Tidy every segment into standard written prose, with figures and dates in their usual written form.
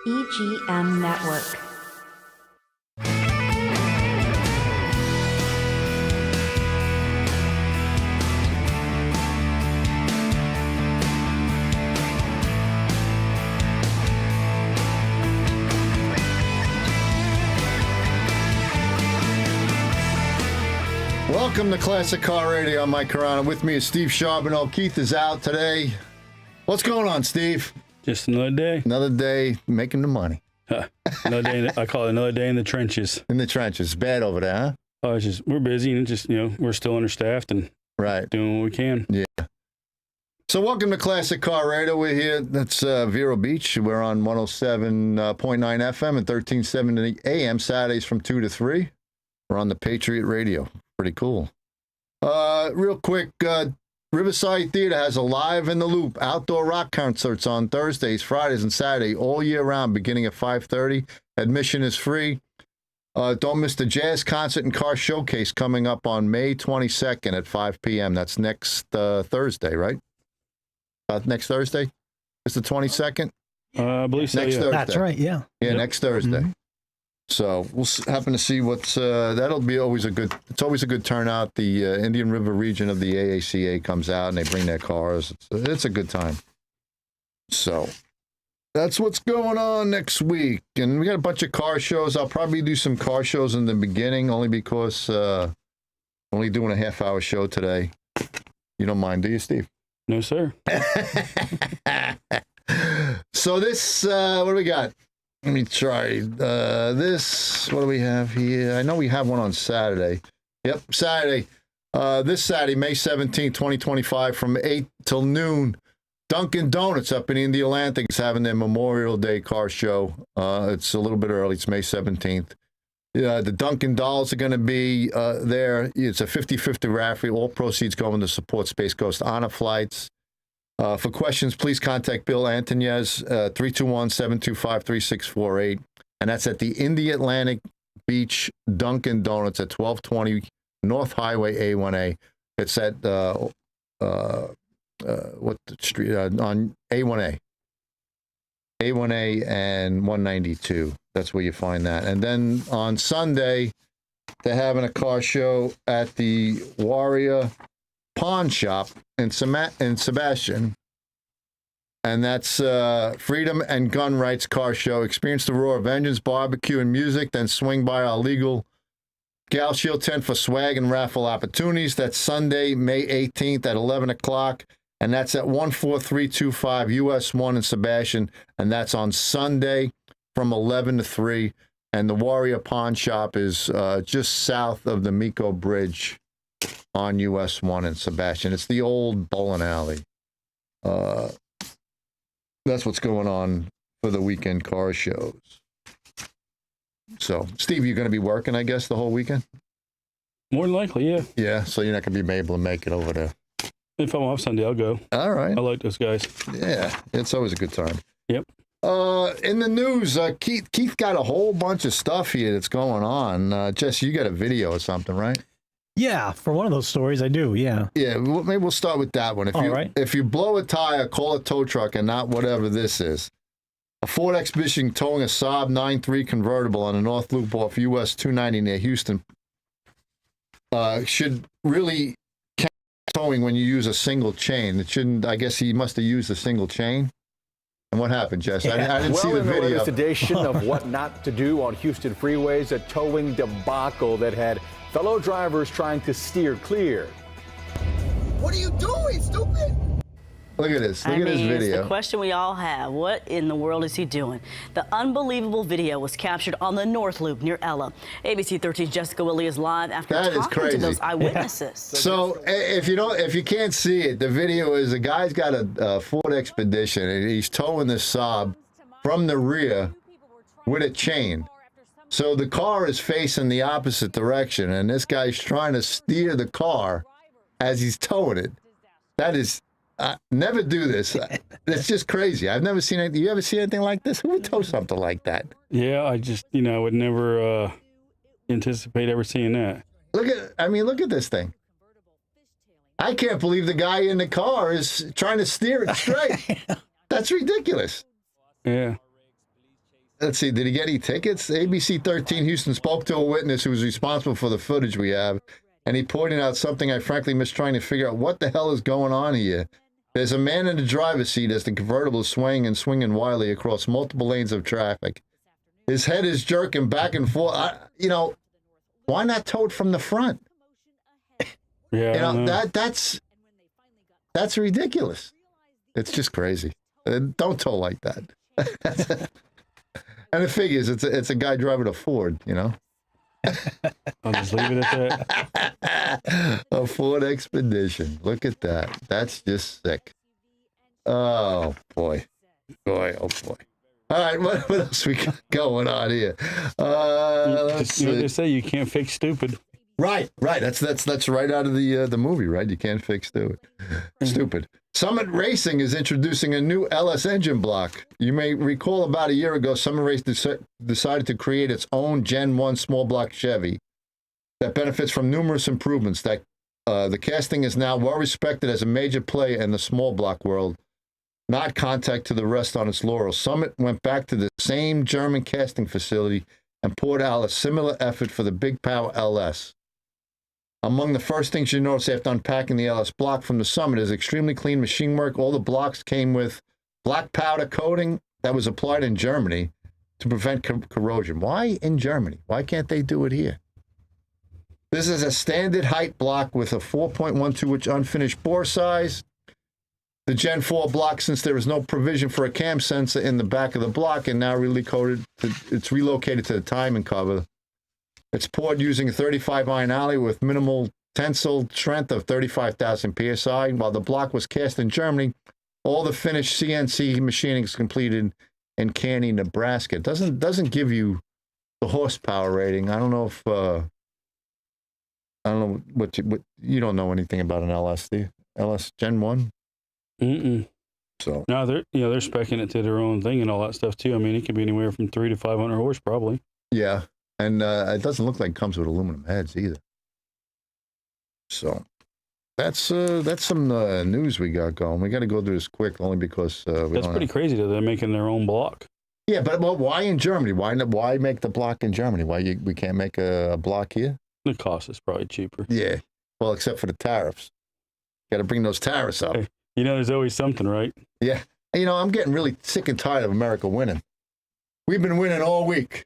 EGM Network. Welcome to Classic Car Radio. I'm Mike Carrano. With me is Steve Sharbuno. Keith is out today. What's going on, Steve? Just another day. Another day making the money. Another day. I call it another day in the trenches. In the trenches. Bad over there, huh? Oh, it's just we're busy and just we're still understaffed and doing what we can. Yeah. So welcome to Classic Car Radio. We're here. That's Vero Beach. We're on 107.9 FM and 1370 AM Saturdays from 2 to 3. We're on the Patriot Radio. Pretty cool. Real quick, Riverside Theater has a Live in the Loop outdoor rock concerts on Thursdays, Fridays, and Saturday all year round, beginning at 5:30. Admission is free. Don't miss the jazz concert and car showcase coming up on May 22nd at 5 p.m. That's next Thursday, right? Next Thursday? It's the 22nd? I believe so, next yeah. Thursday. That's right, yeah. Yeah, Yep. next Thursday. Mm-hmm. So we'll happen to see what's, that'll be always a good, it's always a good turnout. The Indian River region of the AACA comes out and they bring their cars. It's a good time. So that's what's going on next week. And we got a bunch of car shows. I'll probably do some car shows in the beginning only because only doing a half-hour show today. You don't mind, do you, Steve? No, sir. So this, what do we got? Let me try this. What do we have here? I know we have one on Saturday. Yep, Saturday. This Saturday, May 17th, 2025, from 8 till noon. Dunkin' Donuts up in Indy Atlantic is having their Memorial Day car show. It's a little bit early. It's May 17th. The Dunkin' Dolls are going to be there. It's a 50-50 raffle. All proceeds going to support Space Coast Honor flights. For questions, please contact Bill Antonez, 321-725-3648. And that's at the Indy Atlantic Beach Dunkin' Donuts at 1220 North Highway A1A. It's at, what the street, on A1A. A1A and 192. That's where you find that. And then on Sunday, they're having a car show at the Warrior Pawn Shop in Sebastian, and that's Freedom and Gun Rights Car Show. Experience the roar of engines, barbecue, and music, then swing by our legal Gal Shield tent for swag and raffle opportunities. That's Sunday, May 18th at 11 o'clock, and that's at 14325 US 1 in Sebastian, and that's on Sunday from 11 to 3, and the Warrior Pawn Shop is just south of the Miko Bridge on US 1 in Sebastian. It's the old bowling alley. That's what's going on for the weekend car shows. So, Steve, you're going to be working, I guess, the whole weekend? More than likely, yeah. Yeah, so you're not going to be able to make it over there. If I'm off Sunday, I'll go. All right. I like those guys. Yeah, it's always a good time. Yep. In the news, Keith got a whole bunch of stuff here that's going on. Jess, you got a video or something, right? Yeah, for one of those stories, I do, yeah. Yeah, maybe we'll start with that one. If you blow a tire, call a tow truck and not whatever this is. A Ford Expedition towing a Saab 9.3 convertible on the North Loop off US 290 near Houston should really count towing when you use a single chain. It shouldn't, I guess he must have used a single chain. And what happened, Jess? I didn't see the video. Well, in the latest edition of What Not to Do on Houston freeways, a towing debacle that had fellow drivers trying to steer clear. What are you doing, stupid? Look at this. Look at this video. It's the question we all have. What in the world is he doing? The unbelievable video was captured on the North Loop near Ella. ABC 13's Jessica Willie is live after talking to those eyewitnesses. So if you can't see it, the video is a guy's got a Ford Expedition and he's towing the Saab from the rear with a chain. So the car is facing the opposite direction, and this guy's trying to steer the car as he's towing it. That is, never do this. It's just crazy. I've never seen anything. You ever see anything like this? Who would tow something like that? Yeah, I just, would never anticipate ever seeing that. Look at this thing. I can't believe the guy in the car is trying to steer it straight. That's ridiculous. Yeah. let's see, did he get any tickets? ABC 13 Houston spoke to a witness who was responsible for the footage we have, and he pointed out something I frankly missed trying to figure out what the hell is going on here. There's a man in the driver's seat as the convertible is swaying and swinging wildly across multiple lanes of traffic. His head is jerking back and forth. Why not tow it from the front? Yeah, that's ridiculous. It's just crazy. Don't tow like that. And the figures, it's a guy driving a Ford, I'll just leave it at that. A Ford Expedition. Look at that. That's just sick. Oh, boy. Oh, boy. All right, what else we got going on here? They say you can't fix stupid. Right. That's right out of the movie, right? You can't fix stupid. Summit Racing is introducing a new LS engine block. You may recall about a year ago, Summit Racing decided to create its own Gen 1 small block Chevy that benefits from numerous improvements. That the casting is now well respected as a major player in the small block world, not contact to the rest on its laurels. Summit went back to the same German casting facility and poured out a similar effort for the Big Power LS. Among the first things you notice after unpacking the LS block from the Summit is extremely clean machine work. All the blocks came with black powder coating that was applied in Germany to prevent corrosion. Why in Germany? Why can't they do it here? This is a standard height block with a 4.12-inch unfinished bore size. The Gen 4 block, since there is no provision for a cam sensor in the back of the block, and now it's relocated to the timing cover. It's poured using a 35 iron alloy with minimal tensile strength of 35,000 psi. While the block was cast in Germany, all the finished CNC machining is completed in Caney, Nebraska. It doesn't give you the horsepower rating. I don't know if I don't know what you don't know anything about an LS, do you? LS Gen 1. So no, they're speccing it to their own thing and all that stuff too. I mean, it could be anywhere from 300 to 500 horse probably. Yeah. And it doesn't look like it comes with aluminum heads either. So that's some news we got going. We got to go through this quick only because that's pretty crazy that they're making their own block. Yeah, but why in Germany? Why make the block in Germany? We can't make a block here? The cost is probably cheaper. Yeah. Well, except for the tariffs. Got to bring those tariffs up. Hey, there's always something, right? Yeah. I'm getting really sick and tired of America winning. We've been winning all week.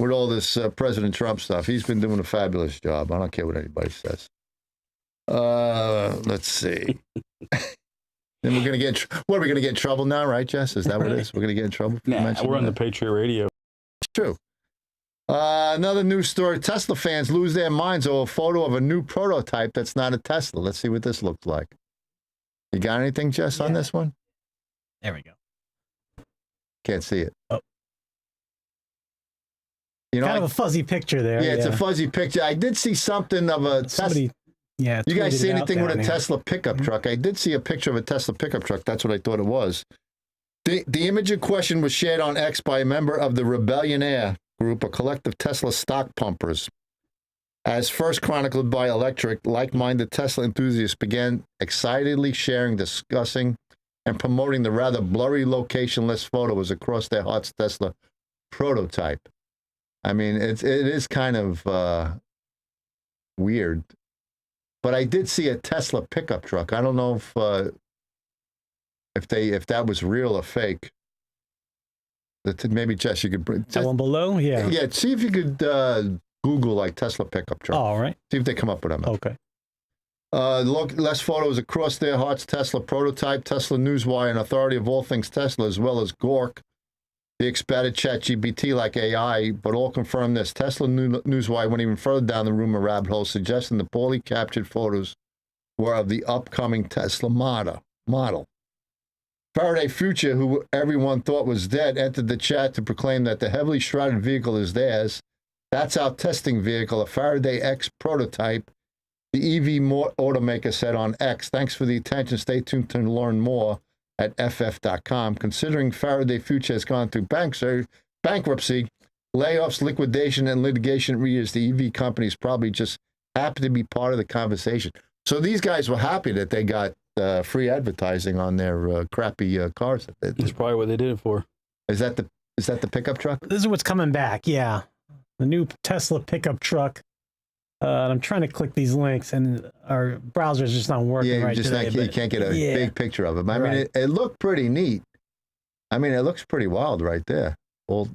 With all this President Trump stuff. He's been doing a fabulous job. I don't care what anybody says. Let's see. Then we're going to get, what are we going to get in trouble now, right, Jess? Is that what it is? We're going to get in trouble? We're on the Patriot Radio. It's true. Another news story. Tesla fans lose their minds over a photo of a new prototype that's not a Tesla. Let's see what this looks like. You got anything, Jess, on this one? There we go. Can't see it. Oh. Kind of a fuzzy picture there. Yeah, it's a fuzzy picture. I did see something of a Tesla. Yeah. You guys see anything with a Tesla pickup truck? I did see a picture of a Tesla pickup truck. That's what I thought it was. The image in question was shared on X by a member of the Rebellionaire group, a collective Tesla stock pumpers. As first chronicled by Electric, like-minded Tesla enthusiasts began excitedly sharing, discussing, and promoting the rather blurry location-less photos across their Hearts Tesla prototype. I mean, it is kind of weird, but I did see a Tesla pickup truck. I don't know if that was real or fake. Maybe Jess, you could bring that one below. Yeah. Yeah. See if you could Google like Tesla pickup truck. All right. See if they come up with them. Okay. Look, less photos across their Hearts Tesla prototype, Tesla Newswire, an authority of all things Tesla, as well as Gork, the expanded ChatGPT like AI, but all confirm this. Tesla Newswire went even further down the rumor rabbit hole, suggesting the poorly captured photos were of the upcoming Tesla model. Faraday Future, who everyone thought was dead, entered the chat to proclaim that the heavily shrouded vehicle is theirs. That's our testing vehicle, a Faraday X prototype. The EV automaker said on X, thanks for the attention. Stay tuned to learn more at ff.com. Considering Faraday Future has gone through bankruptcy, layoffs, liquidation, and litigation arrears, the EV companies probably just happy to be part of the conversation. So these guys were happy that they got free advertising on their crappy cars. That's probably what they did it for. Is that Is that the pickup truck? This is what's coming back. Yeah. The new Tesla pickup truck. And I'm trying to click these links, and our browser is just not working right today. You can't get a big picture of it. I mean, it looked pretty neat. I mean, it looks pretty wild right there. Well,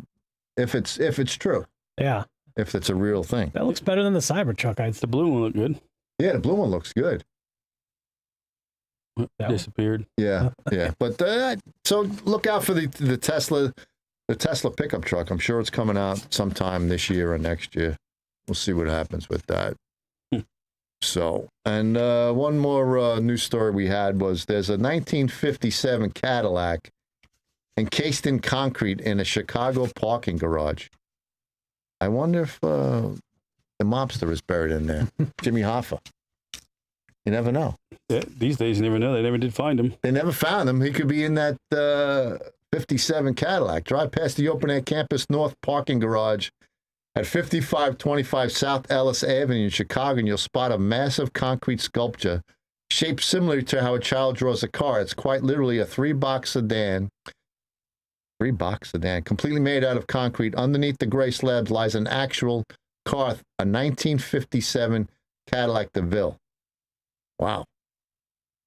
if it's true. Yeah. If it's a real thing. That looks better than the Cybertruck. The blue one looked good. Yeah, the blue one looks good. Disappeared. Yeah, yeah. But so look out for the Tesla pickup truck. I'm sure it's coming out sometime this year or next year. We'll see what happens with that. So, and one more news story we had was there's a 1957 Cadillac encased in concrete in a Chicago parking garage. I wonder if the mobster is buried in there. Jimmy Hoffa. You never know. Yeah, these days you never know. They never did find him. They never found him. He could be in that 57 Cadillac. Drive past the open air campus north parking garage at 5525 South Ellis Avenue in Chicago, and you'll spot a massive concrete sculpture shaped similar to how a child draws a car. It's quite literally a three-box sedan, completely made out of concrete. Underneath the gray slabs lies an actual car, a 1957 Cadillac DeVille. Wow.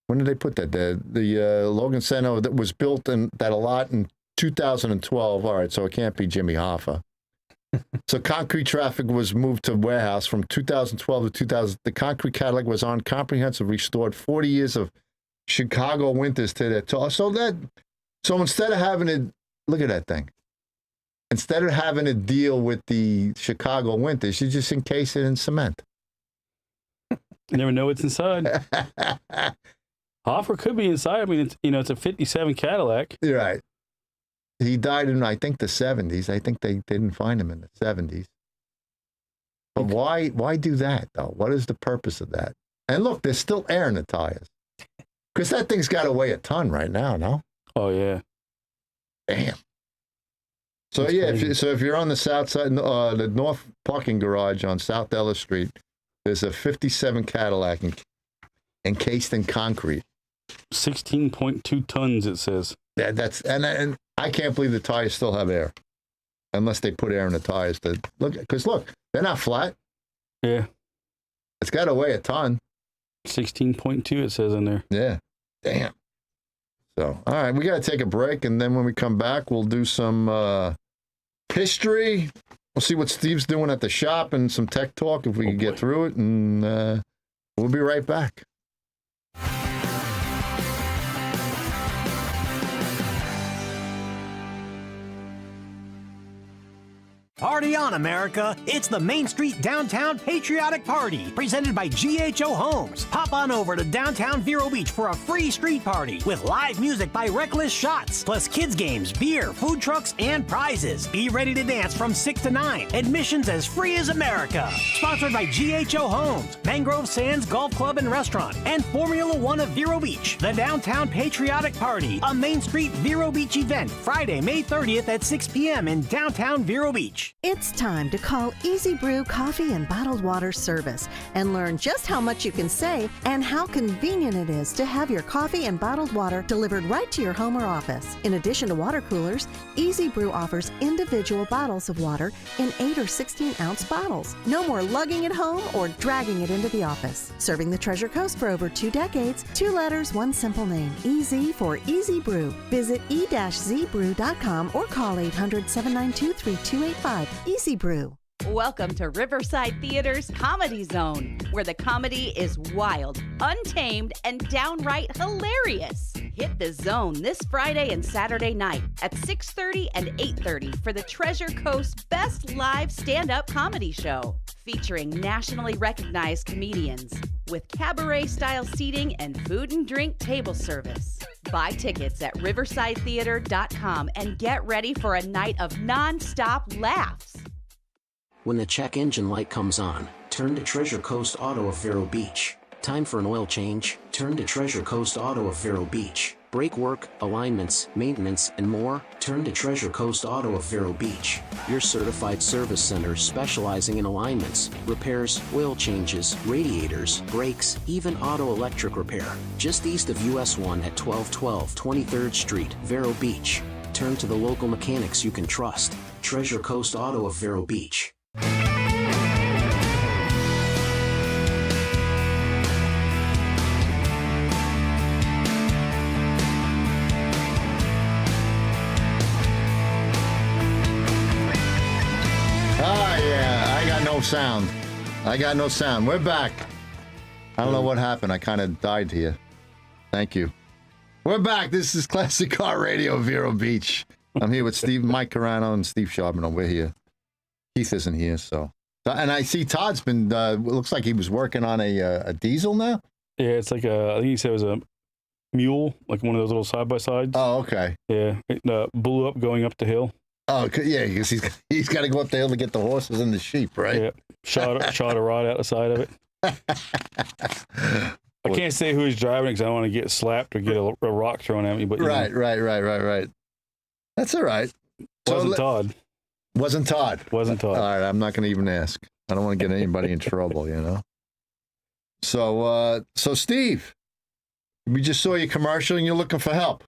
When did they put that? The Logan Center that was built in that a lot in 2012. All right, so it can't be Jimmy Hoffa. So concrete traffic was moved to warehouse from 2012 to 2000. The concrete Cadillac was on comprehensive restored 40 years of Chicago winters to their tour. So instead of having to look at that thing, instead of having to deal with the Chicago winters, you just encase it in cement. You never know what's inside. Hoffa could be inside. I mean, it's a 57 Cadillac. You're right. He died in, I think, the 70s. I think they didn't find him in the 70s. But why do that, though? What is the purpose of that? And look, there's still air in the tires. Because that thing's got to weigh a ton right now, no? Oh, yeah. Damn. So, if you're on the south side, the north parking garage on South Ellis Street, there's a 57 Cadillac encased in concrete. 16.2 tons, it says. Yeah, and I can't believe the tires still have air, unless they put air in the tires to look. Because look, they're not flat. Yeah, it's got to weigh a ton. 16.2, it says in there. Yeah, damn. So, all right, we got to take a break, and then when we come back, we'll do some history. We'll see what Steve's doing at the shop and some tech talk if we can get through it, and we'll be right back. Party on, America. It's the Main Street Downtown Patriotic Party, presented by GHO Homes. Pop on over to downtown Vero Beach for a free street party with live music by Reckless Shots, plus kids games, beer, food trucks, and prizes. Be ready to dance from 6 to 9. Admissions as free as America. Sponsored by GHO Homes, Mangrove Sands Golf Club and Restaurant, and Formula One of Vero Beach. The Downtown Patriotic Party, a Main Street Vero Beach event, Friday, May 30th at 6 p.m. in downtown Vero Beach. It's time to call Easy Brew Coffee and Bottled Water Service and learn just how much you can save and how convenient it is to have your coffee and bottled water delivered right to your home or office. In addition to water coolers, Easy Brew offers individual bottles of water in 8 or 16-ounce bottles. No more lugging it home or dragging it into the office. Serving the Treasure Coast for over 2 decades, 2 letters, 1 simple name. Easy for Easy Brew. Visit e-zbrew.com or call 800-792-3285. Easy Brew. Welcome to Riverside Theater's Comedy Zone, where the comedy is wild, untamed, and downright hilarious. Hit the zone this Friday and Saturday night at 6:30 and 8:30 for the Treasure Coast's best live stand-up comedy show, featuring nationally recognized comedians with cabaret-style seating and food and drink table service. Buy tickets at riversidetheater.com and get ready for a night of non-stop laughs. When the check engine light comes on, turn to Treasure Coast Auto of Vero Beach. Time for an oil change? Turn to Treasure Coast Auto of Vero Beach. Brake work, alignments, maintenance, and more? Turn to Treasure Coast Auto of Vero Beach. Your certified service center specializing in alignments, repairs, oil changes, radiators, brakes, even auto electric repair. Just east of US 1 at 1212 23rd Street, Vero Beach. turn to the local mechanics you can trust. Treasure Coast Auto of Vero Beach. Sound. I got no sound. We're back. I don't know what happened. I kind of died here. Thank you. We're back. This is Classic Car Radio, Vero Beach. I'm here with Mike Carrano and Steve Sharbuno. We're here. Keith isn't here, so. And I see Todd's been, looks like he was working on a diesel now. Yeah, it's like I think he said it was a mule, like one of those little side-by-sides. Oh, okay. Yeah, it blew up going up the hill. Oh, yeah, because he's got to go up the hill to get the horses and the sheep, right? Yeah, shot a rod out the side of it. I can't say who he's driving because I don't want to get slapped or get a rock thrown at me. But right. That's all right. Wasn't Todd. Wasn't Todd. Wasn't Todd. All right, I'm not going to even ask. I don't want to get anybody in trouble, you know. So Steve, we just saw your commercial and you're looking for help.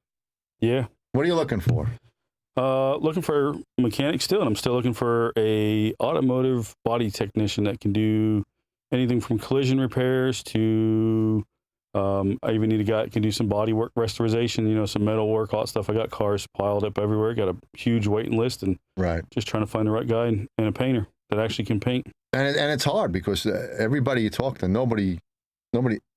Yeah. What are you looking for? Looking for mechanics still, and I'm still looking for a automotive body technician that can do anything from collision repairs to I even need a guy that can do some body work restoration, you know, some metal work, all that stuff. I got cars piled up everywhere, got a huge waiting list, and just trying to find the right guy and a painter that actually can paint. And it's hard because everybody you talk to,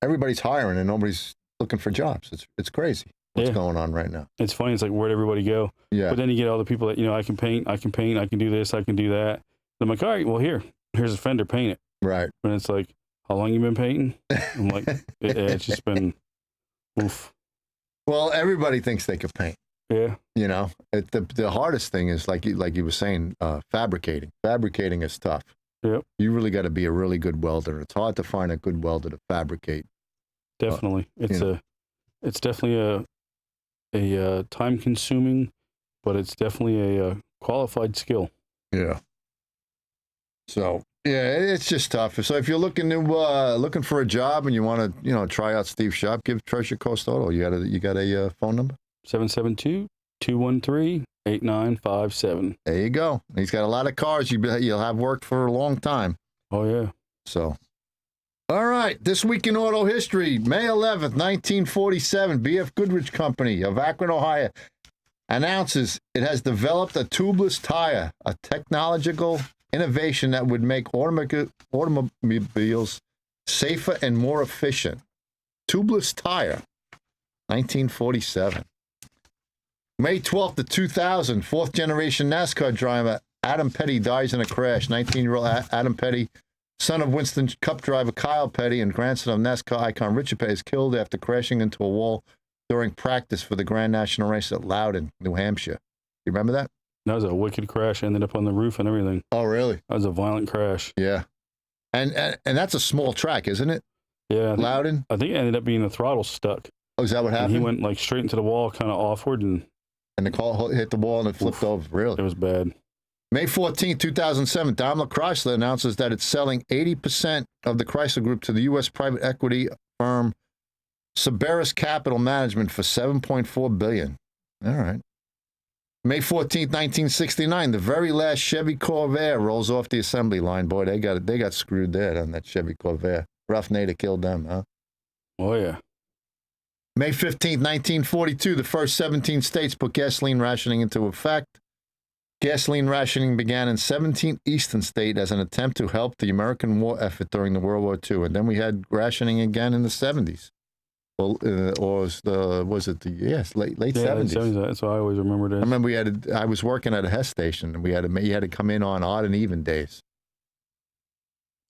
everybody's hiring and nobody's looking for jobs. It's crazy. What's going on right now? It's funny. It's like, where'd everybody go? Yeah. But then you get all the people that, you know, I can paint, I can do this, I can do that. I'm like, all right, well, here's a fender, paint it. Right. And it's like, how long you been painting? I'm like, it's just been, oof. Well, everybody thinks they can paint. Yeah. You know, the hardest thing is, like you were saying, fabricating. Fabricating is tough. Yep. You really got to be a really good welder. It's hard to find a good welder to fabricate. Definitely. It's definitely a time-consuming, but it's definitely a qualified skill. Yeah. So yeah, it's just tough. So if you're looking for a job and you want to try out Steve's shop, give Treasure Coast Auto. You got a phone number? 772-213-8957. There you go. He's got a lot of cars you'll have worked for a long time. Oh yeah. So. All right, this week in auto history, May 11th, 1947, B.F. Goodrich Company of Akron, Ohio, announces it has developed a tubeless tire, a technological innovation that would make automobiles safer and more efficient. Tubeless tire, 1947. May 12th of 2000, fourth-generation NASCAR driver Adam Petty dies in a crash. 19-year-old Adam Petty, son of Winston Cup driver Kyle Petty and grandson of NASCAR icon Richard Petty, is killed after crashing into a wall during practice for the Grand National Race at Loudon, New Hampshire. You remember that? That was a wicked crash. Ended up on the roof and everything. Oh, really? That was a violent crash. Yeah. And that's a small track, isn't it? Yeah. Loudon? I think it ended up being the throttle stuck. Oh, is that what happened? And he went like straight into the wall, kind of offward. And the car hit the wall and it flipped over. Really? It was bad. May 14, 2007, Daimler Chrysler announces that it's selling 80% of the Chrysler Group to the U.S. private equity firm Cerberus Capital Management for $7.4 billion. All right. May 14, 1969, the very last Chevy Corvair rolls off the assembly line. Boy, they got screwed there on that Chevy Corvair. Ralph Nader killed them, huh? Oh, yeah. May 15, 1942, the first 17 states put gasoline rationing into effect. Gasoline rationing began in 17 eastern states as an attempt to help the American war effort during the World War II. And then we had rationing again in the 70s. Well, late 70s. That's what I always remember. I remember I was working at a Hess station, and you had to come in on odd and even days.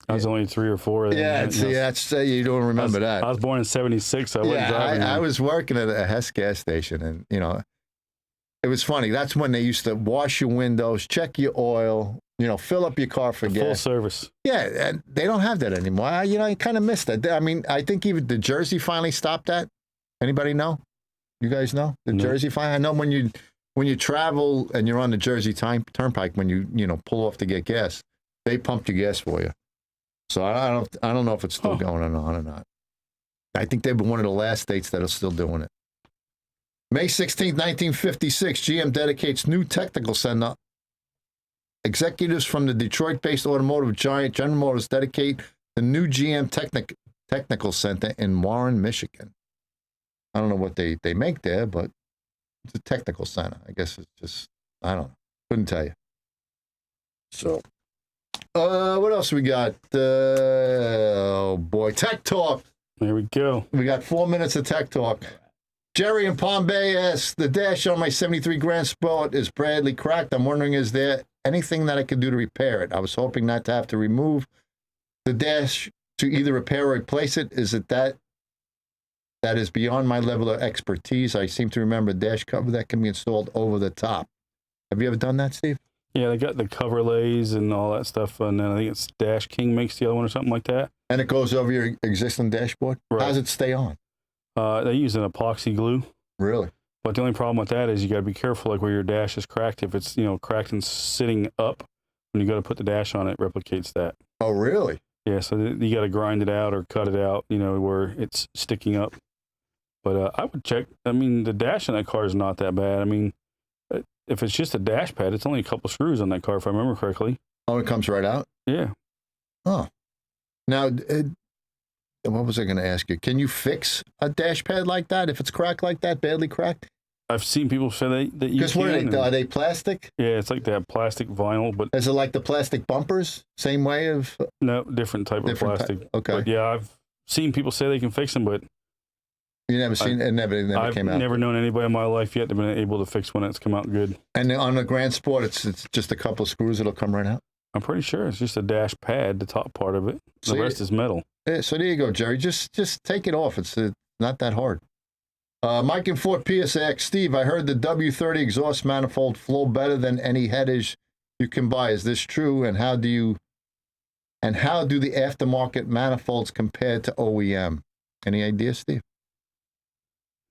I was only 3 or 4. Yeah, you don't remember that. I was born in 76. I wasn't driving. I was working at a Hess gas station, and it was funny. That's when they used to wash your windows, check your oil, fill up your car for gas. Full service. Yeah, and they don't have that anymore. I kind of missed that. I mean, I think even the Jersey finally stopped that. Anybody know? You guys know? The Jersey finally? I know when you travel and you're on the Jersey Turnpike, when you pull off to get gas, they pump your gas for you. So I don't know if it's still going on or not. I think they've been one of the last states that are still doing it. May 16th, 1956, GM dedicates new technical center. Executives from the Detroit-based automotive giant General Motors dedicate the new GM Technical Center in Warren, Michigan. I don't know what they make there, but it's a technical center. I guess it's just, I don't know. Couldn't tell you. So, what else we got? Oh, boy. Tech Talk. There we go. We got 4 minutes of Tech Talk. Jerry in Palm Bay asks, the dash on my 73 Grand Sport is badly cracked. I'm wondering, is there anything that I could do to repair it? I was hoping not to have to remove the dash to either repair or replace it. Is it that is beyond my level of expertise? I seem to remember a dash cover that can be installed over the top. Have you ever done that, Steve? Yeah, they got the cover lays and all that stuff, and then I think it's Dash King makes the other one or something like that. And it goes over your existing dashboard? Right. How does it stay on? They use an epoxy glue. Really? But the only problem with that is you got to be careful, like where your dash is cracked. If it's cracked and sitting up, when you go to put the dash on, it replicates that. Oh, really? Yeah, so you got to grind it out or cut it out, where it's sticking up. But I would check. I mean, the dash in that car is not that bad. I mean, if it's just a dash pad, it's only a couple screws on that car, if I remember correctly. Oh, it comes right out? Yeah. Oh. Now, what was I going to ask you? Can you fix a dash pad like that if it's cracked like that, badly cracked? I've seen people say that you can. Because are they plastic? Yeah, it's like that plastic vinyl. But is it like the plastic bumpers? Same way of? No, different type of plastic. Okay. But yeah, I've seen people say they can fix them, but you never seen it. Never came out. I've never known anybody in my life yet to been able to fix one that's come out good. And on the Grand Sport, it's just a couple of screws that'll come right out. I'm pretty sure it's just a dash pad, the top part of it. The rest is metal. Yeah, so there you go, Jerry. Just take it off. It's not that hard. Mike in Fort Pierce asks, Steve, I heard the W30 exhaust manifold flow better than any headage you can buy. Is this true? And how do the aftermarket manifolds compare to OEM? Any idea, Steve?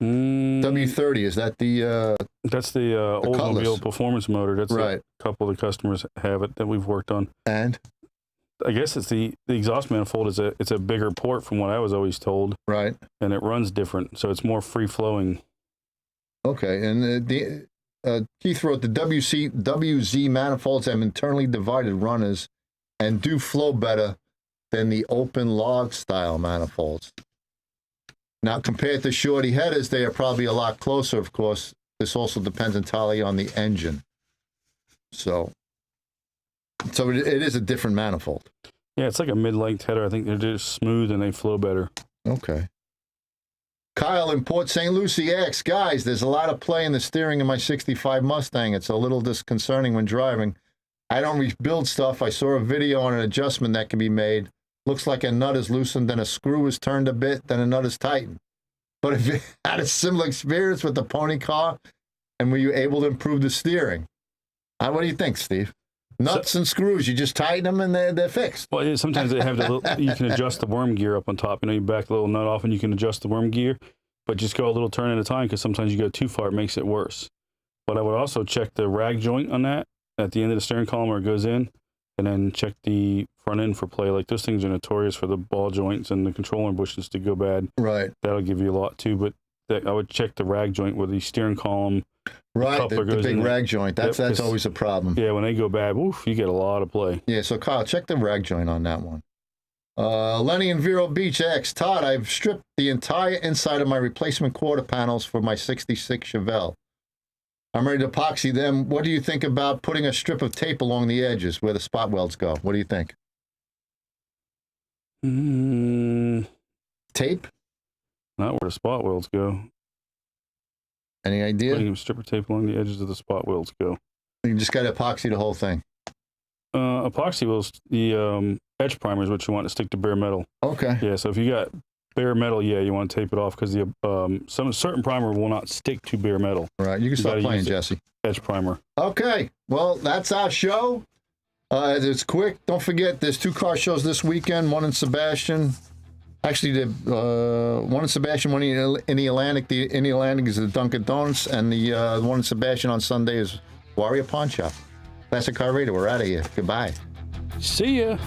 W30, is that the... That's the Oldsmobile performance motor. That's right. A couple of the customers have it that we've worked on. And? I guess it's the exhaust manifold it's a bigger port from what I was always told. Right. And it runs different, so it's more free-flowing. Okay, and Keith wrote, the WZ manifolds have internally divided runners and do flow better than the open log-style manifolds. Now, compared to shorty headers, they are probably a lot closer, of course. This also depends entirely on the engine. So it is a different manifold. Yeah, it's like a mid-length header. I think they're just smooth and they flow better. Okay. Kyle in Port St. Lucie asks, guys, there's a lot of play in the steering in my 65 Mustang. It's a little disconcerting when driving. I don't rebuild stuff. I saw a video on an adjustment that can be made. Looks like a nut is loosened, then a screw is turned a bit, then a nut is tightened. But if you had a similar experience with the pony car, and were you able to improve the steering? What do you think, Steve? Nuts and screws, you just tighten them and they're fixed. Well, sometimes they have you can adjust the worm gear up on top. You back the little nut off and you can adjust the worm gear, but just go a little turn at a time because sometimes you go too far, it makes it worse. But I would also check the rag joint on that at the end of the steering column where it goes in, and then check the front end for play. Like those things are notorious for the ball joints and the controller bushes to go bad. Right. That'll give you a lot too, but I would check the rag joint where the steering column. Right, the big rag joint. That's always a problem. Yeah, when they go bad, oof, you get a lot of play. Yeah, so Kyle, check the rag joint on that one. Lenny in Vero Beach asks, Todd, I've stripped the entire inside of my replacement quarter panels for my 66 Chevelle. I'm ready to epoxy them. What do you think about putting a strip of tape along the edges where the spot welds go? What do you think? Tape? Not where the spot welds go. Any idea? Putting a strip of tape along the edges of the spot welds go. You just got to epoxy the whole thing. Epoxy welds, the edge primer is what you want to stick to bare metal. Okay. Yeah, so if you got bare metal, yeah, you want to tape it off because the certain primer will not stick to bare metal. Right. You can stop playing, Jesse. Edge primer. Okay. Well, that's our show. It's quick. Don't forget, there's 2 car shows this weekend. One in Sebastian. Actually, one in Sebastian, one in the Atlantic. In the Atlantic is the Dunkin' Donuts, and the one in Sebastian on Sunday is Warrior Pawn Shop. Classic Car Radio. We're out of here. Goodbye. See ya.